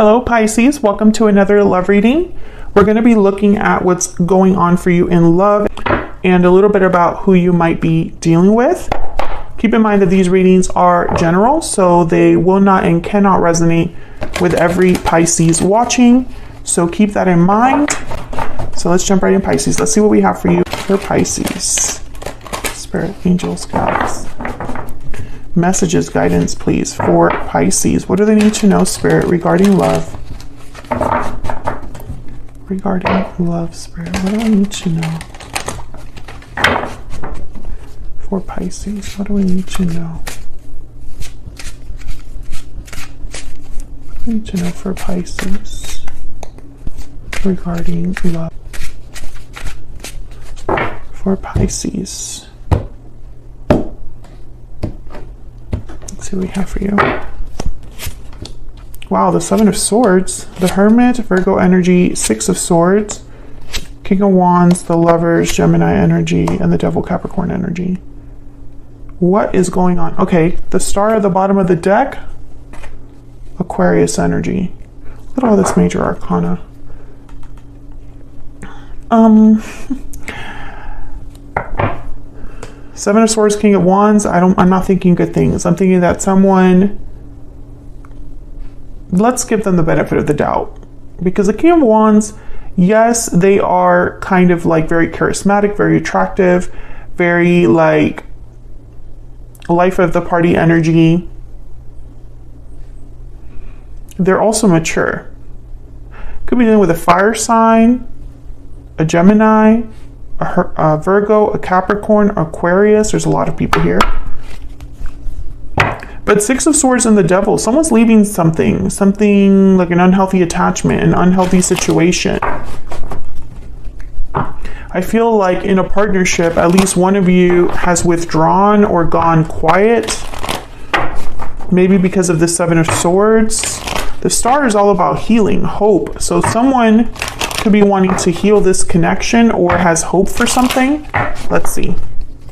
Hello Pisces, welcome to another love reading. We're going to be looking at what's going on for you in love and a little bit about who you might be dealing with. Keep in mind that these readings are general, so they will not and cannot resonate with every Pisces watching. So keep that in mind. So let's jump right in, Pisces. Let's see what we have for you for Pisces. Spirit, angels, guides. Messages, guidance, please, for Pisces. What do they need to know, Spirit, regarding love? Regarding love, Spirit, what do I need to know? For Pisces, what do we need to know? What do we need to know for Pisces regarding love? For Pisces. Let's see what we have for you. Wow, the Seven of Swords, the Hermit, Virgo energy, Six of Swords, King of Wands, the Lovers, Gemini energy, and the Devil, Capricorn energy. What is going on? Okay, the Star at the bottom of the deck, Aquarius energy. Look at all this major arcana. Seven of Swords, King of Wands. I'm not thinking good things. I'm thinking that someone, let's give them the benefit of the doubt. Because the King of Wands, yes, they are kind of like very charismatic, very attractive, very like life of the party energy. They're also mature. Could be dealing with a fire sign, a Gemini, a Virgo, a Capricorn, Aquarius. There's a lot of people here. But Six of Swords and the Devil, someone's leaving something like an unhealthy attachment, an unhealthy situation. I feel like in a partnership, at least one of you has withdrawn or gone quiet, maybe because of the Seven of Swords. The Star is all about healing, hope. So someone could be wanting to heal this connection or has hope for something. Let's see.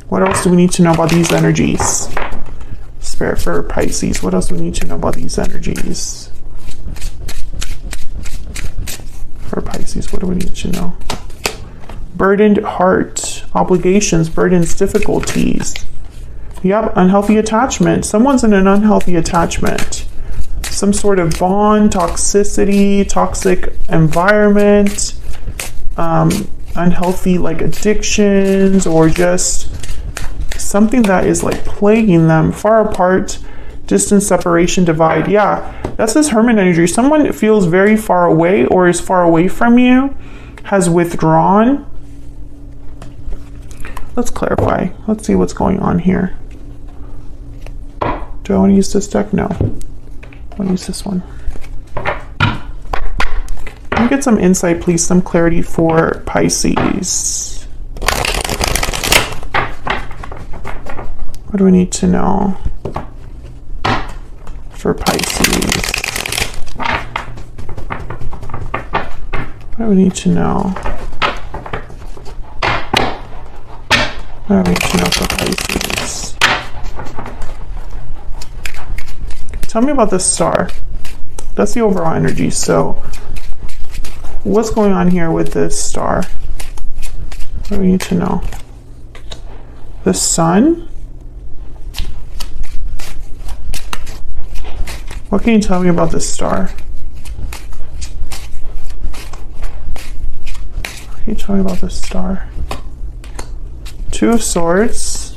What else do we need to know about these energies? Spirit for Pisces. What else do we need to know about these energies? For Pisces, what do we need to know? Burdened heart, obligations, burdens, difficulties. Yep, unhealthy attachment. Someone's in an unhealthy attachment. Some sort of bond, toxicity, toxic environment, unhealthy like addictions, or just something that is like plaguing them, far apart, distance, separation, divide. Yeah, that's this Hermit energy. Someone feels very far away or is far away from you, has withdrawn. Let's clarify. Let's see what's going on here. Do I want to use this deck? No. I'll use this one. Can we get some insight, please? Some clarity for Pisces. What do we need to know for Pisces? What do we need to know? What do we need to know for Pisces? Tell me about the Star. That's the overall energy. So what's going on here with this Star? What do we need to know? The Sun? What can you tell me about this Star? What can you tell me about this Star? Two of Swords.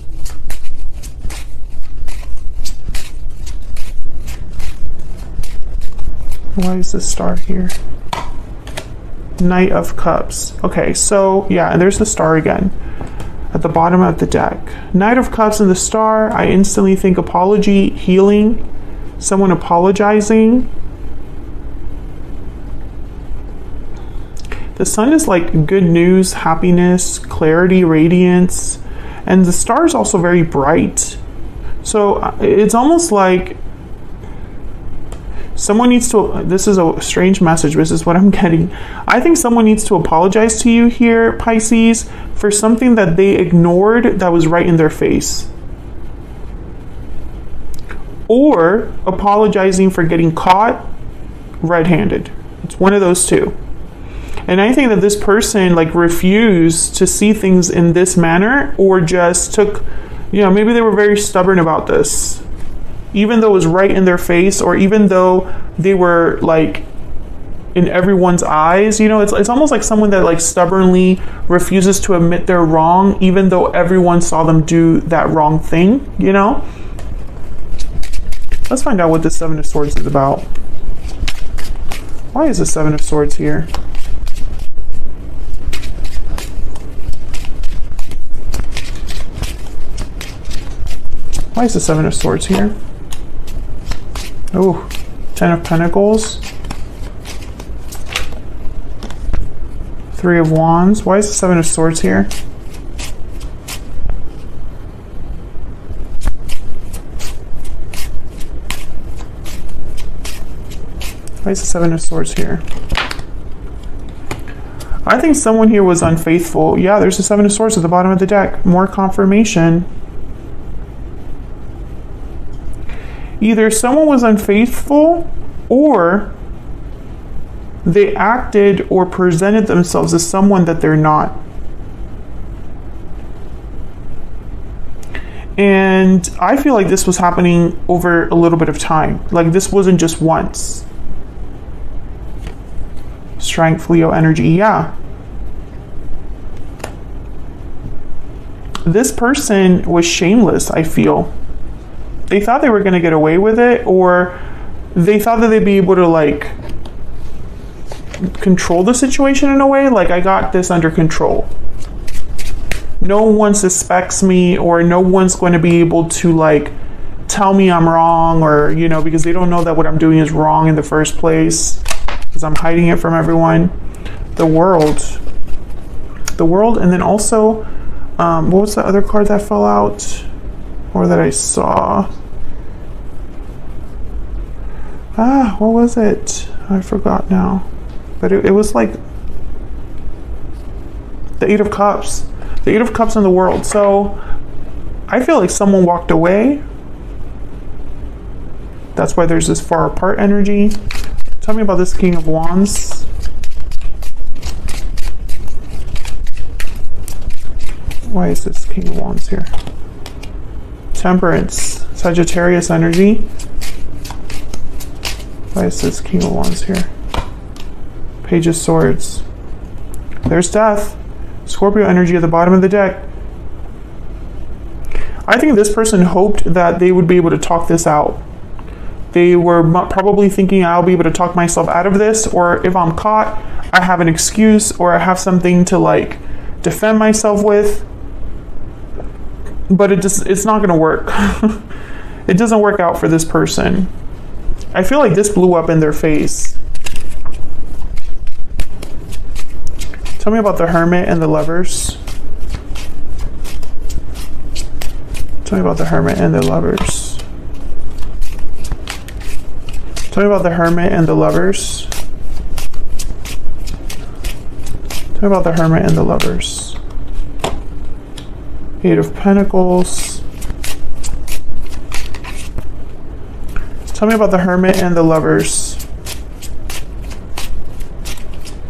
Why is this Star here? Knight of Cups. Okay, so yeah, and there's the Star again at the bottom of the deck. Knight of Cups and the Star, I instantly think apology, healing, someone apologizing. The Sun is like good news, happiness, clarity, radiance, and the Star is also very bright. So it's almost like someone needs to, this is a strange message, but this is what I'm getting. I think someone needs to apologize to you here, Pisces, for something that they ignored that was right in their face. Or apologizing for getting caught red-handed. It's one of those two. And I think that this person like refused to see things in this manner, or just took, maybe they were very stubborn about this. Even though it was right in their face, or even though they were like in everyone's eyes, it's almost like someone that like stubbornly refuses to admit they're wrong, even though everyone saw them do that wrong thing, Let's find out what the Seven of Swords is about. Why is the Seven of Swords here? Why is the Seven of Swords here? Oh, Ten of Pentacles. Three of Wands. Why is the Seven of Swords here? Why is the Seven of Swords here? I think someone here was unfaithful. Yeah, there's the Seven of Swords at the bottom of the deck. More confirmation. Either someone was unfaithful, or they acted or presented themselves as someone that they're not. And I feel like this was happening over a little bit of time. Like this wasn't just once. Strength, Leo energy, yeah. This person was shameless, I feel. They thought they were going to get away with it, or they thought that they'd be able to like control the situation in a way. Like, I got this under control. No one suspects me, or no one's going to be able to like tell me I'm wrong, or, because they don't know that what I'm doing is wrong in the first place, because I'm hiding it from everyone. The World, and then also, what was the other card that fell out, or that I saw? What was it? I forgot now. But it was like the Eight of Cups. The Eight of Cups in the World. So I feel like someone walked away. That's why there's this far apart energy. Tell me about this King of Wands. Why is this King of Wands here? Temperance. Sagittarius energy. Why is this King of Wands here? Page of Swords. There's Death. Scorpio energy at the bottom of the deck. I think this person hoped that they would be able to talk this out. They were probably thinking, I'll be able to talk myself out of this, or if I'm caught, I have an excuse, or I have something to like defend myself with. But it's not going to work. It doesn't work out for this person. I feel like this blew up in their face. Tell me about the Hermit and the Lovers. Tell me about the Hermit and the Lovers. Tell me about the Hermit and the Lovers. Tell me about the Hermit and the Lovers. Eight of Pentacles. Tell me about the Hermit and the Lovers.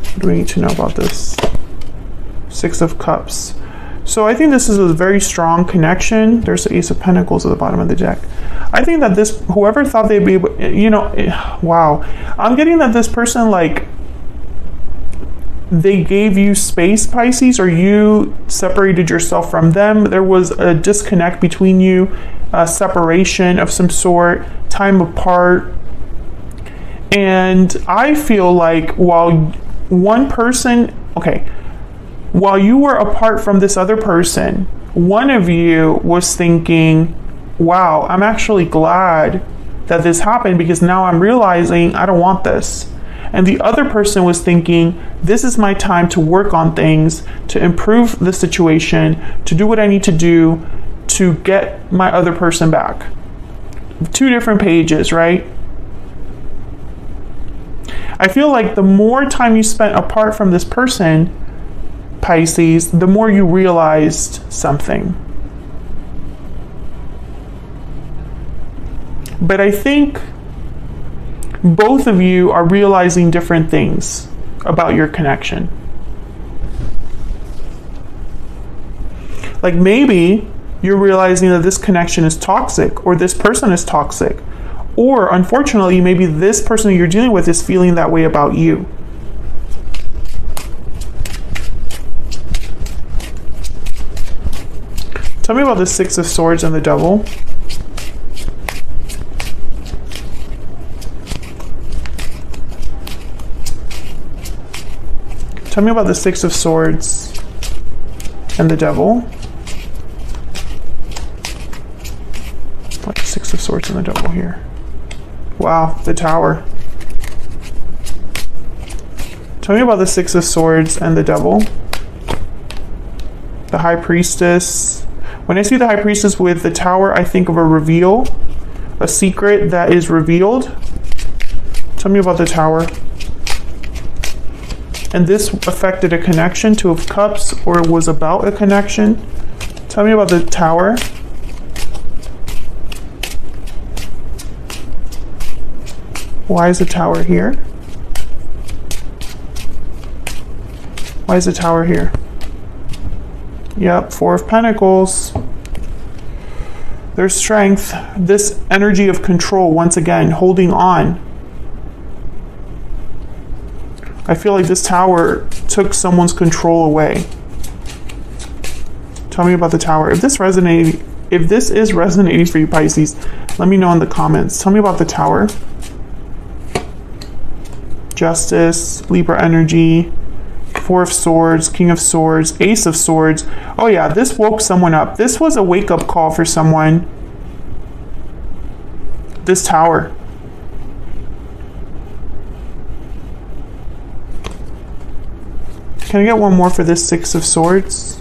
What do we need to know about this? Six of Cups. So I think this is a very strong connection. There's the Ace of Pentacles at the bottom of the deck. I think that this, whoever thought they'd be able, wow. I'm getting that this person, like, they gave you space, Pisces, or you separated yourself from them. There was a disconnect between you, a separation of some sort, time apart. And I feel like while one person, while you were apart from this other person, one of you was thinking, wow, I'm actually glad that this happened, because now I'm realizing I don't want this. And the other person was thinking, this is my time to work on things, to improve the situation, to do what I need to do to get my other person back. Two different pages, right? I feel like the more time you spent apart from this person, Pisces, the more you realized something. But I think both of you are realizing different things about your connection. Like maybe you're realizing that this connection is toxic, or this person is toxic, or unfortunately, maybe this person you're dealing with is feeling that way about you. Tell me about the Six of Swords and the Devil. Tell me about the Six of Swords and the Devil. Like Six of Swords and the Devil here. Wow, the Tower. Tell me about the Six of Swords and the Devil. The High Priestess. When I see the High Priestess with the Tower, I think of a reveal, a secret that is revealed. Tell me about the Tower. And this affected a connection, Two of Cups, or was about a connection. Tell me about the Tower. Why is the Tower here? Why is the Tower here? Yep, Four of Pentacles. There's strength. This energy of control, once again, holding on. I feel like this Tower took someone's control away. Tell me about the Tower. If this is resonating for you, Pisces, let me know in the comments. Tell me about the Tower. Justice, Libra energy, Four of Swords, King of Swords, Ace of Swords. Oh yeah, this woke someone up. This was a wake-up call for someone. This Tower. Can I get one more for this Six of Swords?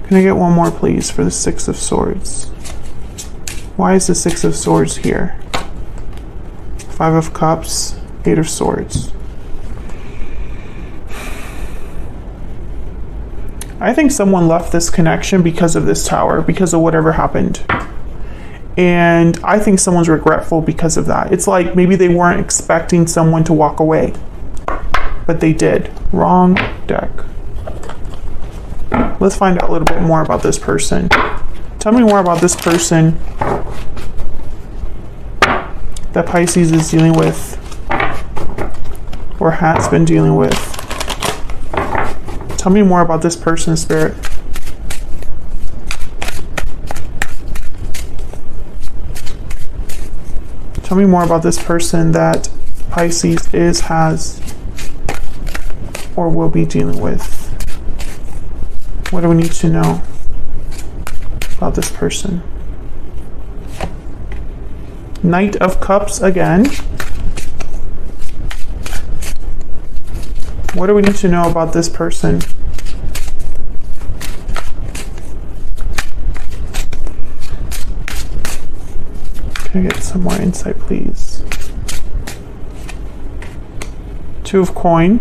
Can I get one more, please, for the Six of Swords? Why is the Six of Swords here? Five of Cups, Eight of Swords. I think someone left this connection because of this Tower, because of whatever happened. And I think someone's regretful because of that. It's like maybe they weren't expecting someone to walk away, but they did. Wrong deck. Let's find out a little bit more about this person. Tell me more about this person that Pisces is dealing with, or has been dealing with. Tell me more about this person, Spirit. Tell me more about this person that Pisces has, or will be dealing with. What do we need to know about this person? Knight of Cups again. What do we need to know about this person? Can I get some more insight, please? Two of Coin.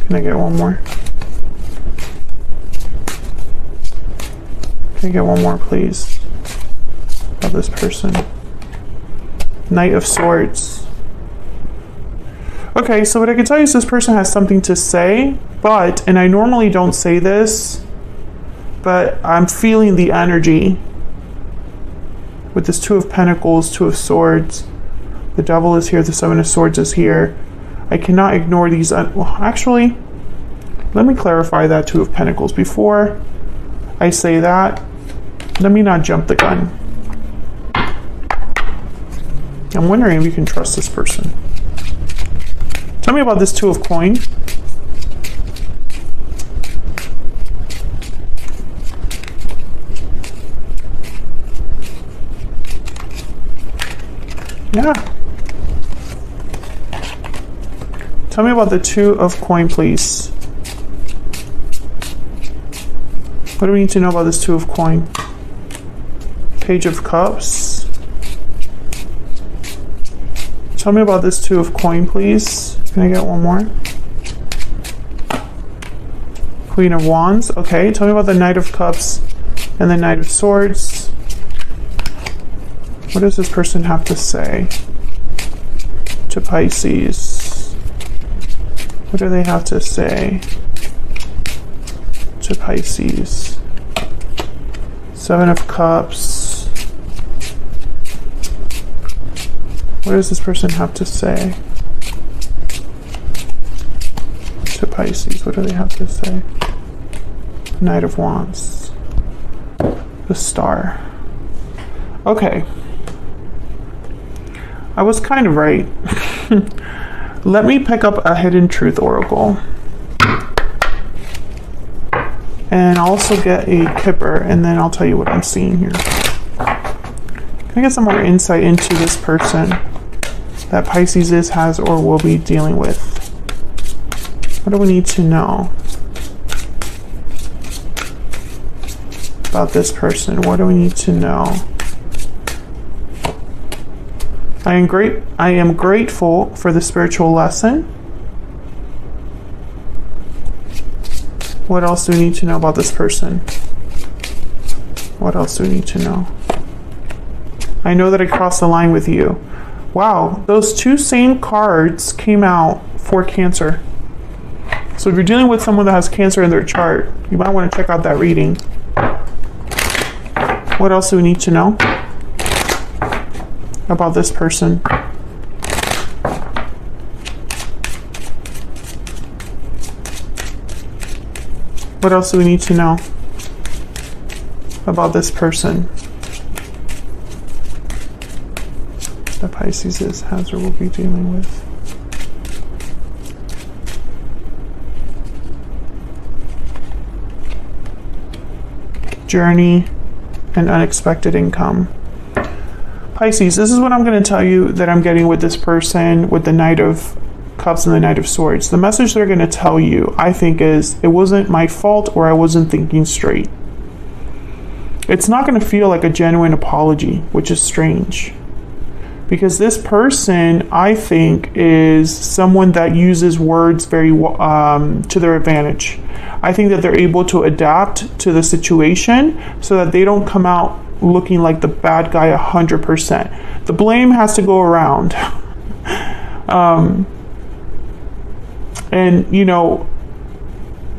Can I get one more? Can I get one more, please? About this person. Knight of Swords. Okay, so what I can tell you is this person has something to say, but, and I normally don't say this, but I'm feeling the energy with this Two of Pentacles, Two of Swords. The Devil is here, the Seven of Swords is here. I cannot ignore these. Well, actually, let me clarify that Two of Pentacles. Before I say that, let me not jump the gun. I'm wondering if you can trust this person. Tell me about this Two of Coin. Yeah. Tell me about the Two of Coin, please. What do we need to know about this Two of Coin? Page of Cups. Tell me about this Two of Coin, please. Can I get one more? Queen of Wands. Okay, tell me about the Knight of Cups and the Knight of Swords. What does this person have to say to Pisces? What do they have to say to Pisces? Seven of Cups. What does this person have to say to Pisces? What do they have to say? Knight of Wands. The Star. Okay. I was kind of right. Let me pick up a Hidden Truth Oracle. And I'll also get a Kipper, and then I'll tell you what I'm seeing here. Can I get some more insight into this person that Pisces has, or will be dealing with? What do we need to know about this person? What do we need to know? I am grateful for the spiritual lesson. What else do we need to know about this person? What else do we need to know? I know that I crossed the line with you. Wow, those two same cards came out for Cancer. So if you're dealing with someone that has Cancer in their chart, you might want to check out that reading. What else do we need to know about this person? What else do we need to know about this person that Pisces has or will be dealing with? Journey and unexpected income. Pisces, this is what I'm going to tell you that I'm getting with this person, with the Knight of Cups and the Knight of Swords. The message they're going to tell you, I think, is it wasn't my fault, or I wasn't thinking straight. It's not going to feel like a genuine apology, which is strange. Because this person, I think, is someone that uses words very to their advantage. I think that they're able to adapt to the situation so that they don't come out looking like the bad guy 100%. The blame has to go around. And, you know,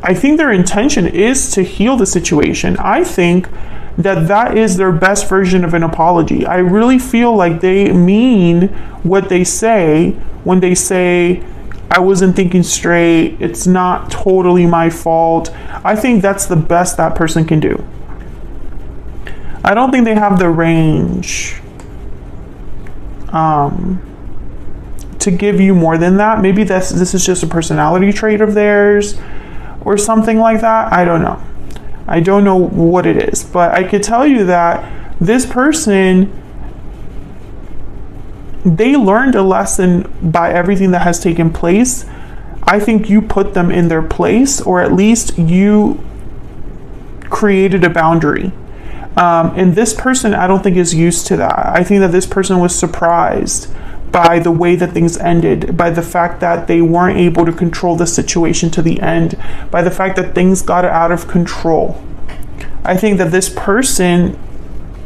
I think their intention is to heal the situation. I think that that is their best version of an apology. I really feel like they mean what they say when they say, I wasn't thinking straight, it's not totally my fault. I think that's the best that person can do. I don't think they have the range to give you more than that. Maybe this is just a personality trait of theirs or something like that. I don't know. I don't know what it is, but I could tell you that this person, they learned a lesson by everything that has taken place. I think you put them in their place, or at least you created a boundary. And this person, I don't think, is used to that. I think that this person was surprised by the way that things ended, by the fact that they weren't able to control the situation to the end, by the fact that things got out of control. I think that this person,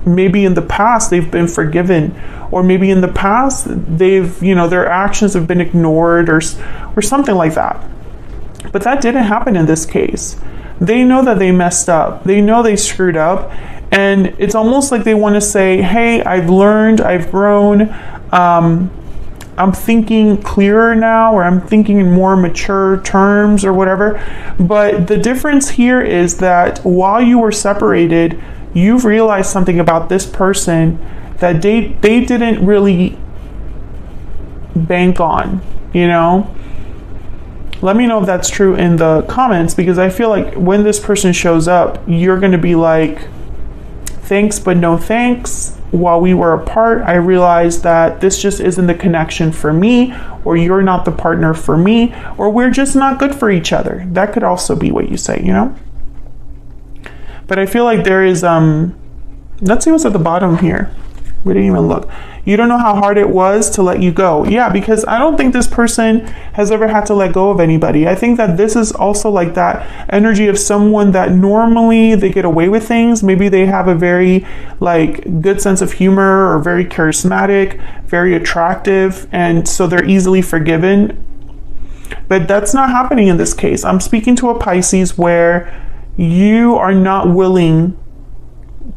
maybe in the past they've been forgiven, or maybe in the past they've, you know, their actions have been ignored or something like that. But that didn't happen in this case. They know that they messed up. They know they screwed up. And it's almost like they want to say, hey, I've learned, I've grown, I'm thinking clearer now, or I'm thinking in more mature terms or whatever. But the difference here is that while you were separated, you've realized something about this person that they didn't really bank on, you know? Let me know if that's true in the comments, because I feel like when this person shows up, you're going to be like, thanks, but no thanks. While we were apart, I realized that this just isn't the connection for me, or you're not the partner for me, or we're just not good for each other. That could also be what you say, you know? But I feel like there is, let's see what's at the bottom here. We didn't even look. You don't know how hard it was to let you go. Yeah, because I don't think this person has ever had to let go of anybody. I think that this is also like that energy of someone that normally they get away with things. Maybe they have a very like good sense of humor or very charismatic, very attractive, and so they're easily forgiven. But that's not happening in this case. I'm speaking to a Pisces where you are not willing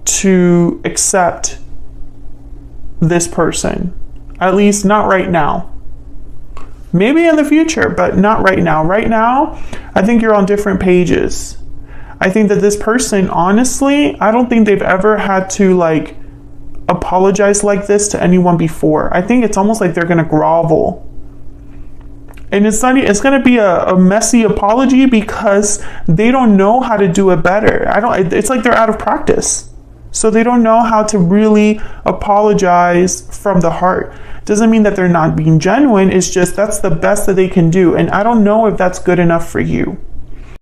to accept this person, at least not right now. Maybe in the future, but not right now. Right now, I think you're on different pages. I think that this person, honestly, I don't think they've ever had to like apologize like this to anyone before. I think it's almost like they're gonna grovel. And it's going to be a messy apology because they don't know how to do it better. It's like they're out of practice. So they don't know how to really apologize from the heart. Doesn't mean that they're not being genuine. It's just that's the best that they can do. And I don't know if that's good enough for you.